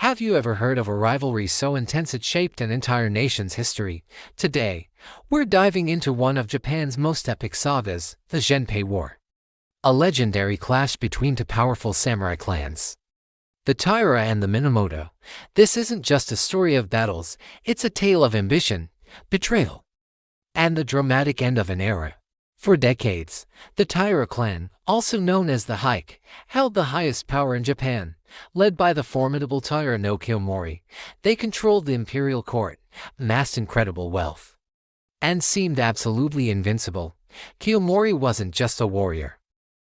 Have you ever heard of a rivalry so intense it shaped an entire nation's history? Today, we're diving into one of Japan's most epic sagas, the Genpei War. A legendary clash between two powerful samurai clans, the Taira and the Minamoto. This isn't just a story of battles, it's a tale of ambition, betrayal, and the dramatic end of an era. For decades, the Taira clan, also known as the Heian, held the highest power in Japan. Led by the formidable Taira no Kiyomori, they controlled the imperial court, amassed incredible wealth, and seemed absolutely invincible. Kiyomori wasn't just a warrior.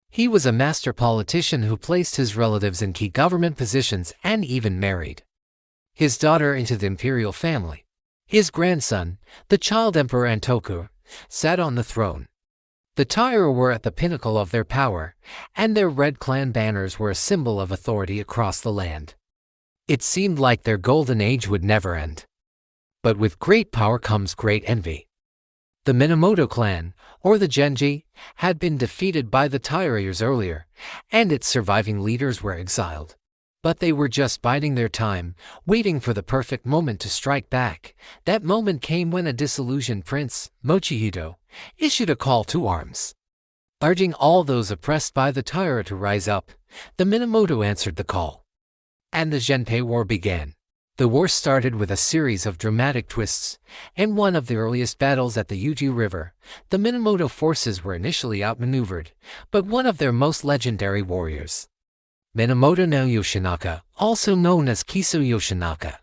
He was a master politician who placed his relatives in key government positions and even married his daughter into the imperial family. His grandson, the child Emperor Antoku, sat on the throne. The Taira were at the pinnacle of their power, and their red clan banners were a symbol of authority across the land. It seemed like their golden age would never end. But with great power comes great envy. The Minamoto clan, or the Genji, had been defeated by the Taira years earlier, and its surviving leaders were exiled. But they were just biding their time, waiting for the perfect moment to strike back. That moment came when a disillusioned prince, Mochihito, issued a call to arms, urging all those oppressed by the Taira to rise up. The Minamoto answered the call, and the Genpei War began. The war started with a series of dramatic twists. In one of the earliest battles at the Uji River, the Minamoto forces were initially outmaneuvered, but one of their most legendary warriors, Minamoto no Yoshinaka, also known as Kiso Yoshinaka,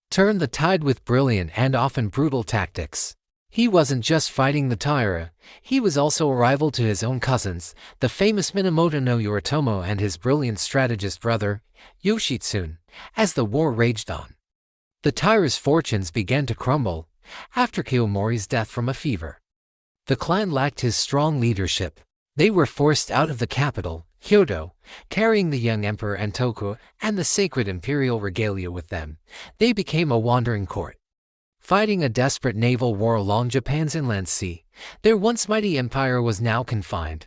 turned the tide with brilliant and often brutal tactics. He wasn't just fighting the Taira, he was also a rival to his own cousins, the famous Minamoto no Yoritomo and his brilliant strategist brother, Yoshitsune. As the war raged on, the Taira's fortunes began to crumble after Kiyomori's death from a fever. The clan lacked his strong leadership. They were forced out of the capital, Kyoto, carrying the young Emperor Antoku and the sacred imperial regalia with them. They became a wandering court, fighting a desperate naval war along Japan's inland sea. Their once mighty empire was now confined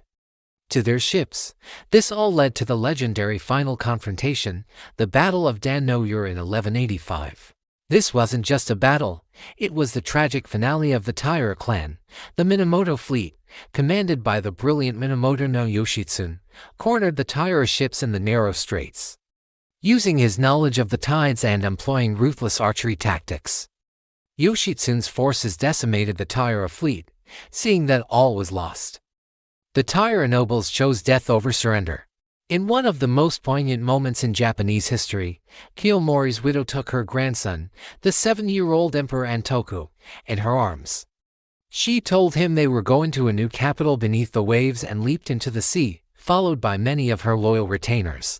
to their ships. This all led to the legendary final confrontation, the Battle of Dan-no-ura in 1185. This wasn't just a battle, it was the tragic finale of the Taira clan. The Minamoto fleet, commanded by the brilliant Minamoto no Yoshitsune, cornered the Taira ships in the narrow straits, using his knowledge of the tides and employing ruthless archery tactics. Yoshitsune's forces decimated the Taira fleet. Seeing that all was lost, the Taira nobles chose death over surrender. In one of the most poignant moments in Japanese history, Kiyomori's widow took her grandson, the 7-year-old Emperor Antoku, in her arms. She told him they were going to a new capital beneath the waves and leaped into the sea, followed by many of her loyal retainers.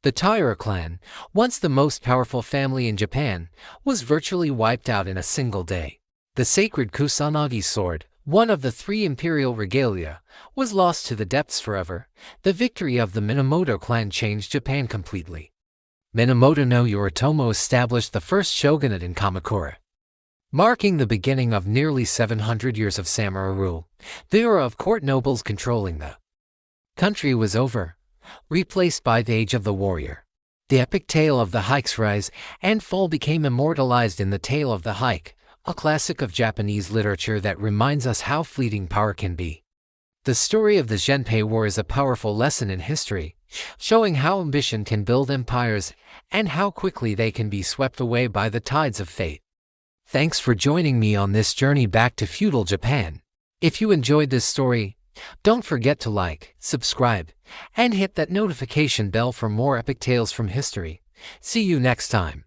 The Taira clan, once the most powerful family in Japan, was virtually wiped out in a single day. The sacred Kusanagi sword, one of the 3 imperial regalia, was lost to the depths forever. The victory of the Minamoto clan changed Japan completely. Minamoto no Yoritomo established the first shogunate in Kamakura, marking the beginning of nearly 700 years of samurai rule. The era of court nobles controlling the country was over, replaced by the age of the warrior. The epic tale of the Heian's rise and fall became immortalized in the Tale of the Heian, a classic of Japanese literature that reminds us how fleeting power can be. The story of the Genpei War is a powerful lesson in history, showing how ambition can build empires and how quickly they can be swept away by the tides of fate. Thanks for joining me on this journey back to feudal Japan. If you enjoyed this story, don't forget to like, subscribe, and hit that notification bell for more epic tales from history. See you next time.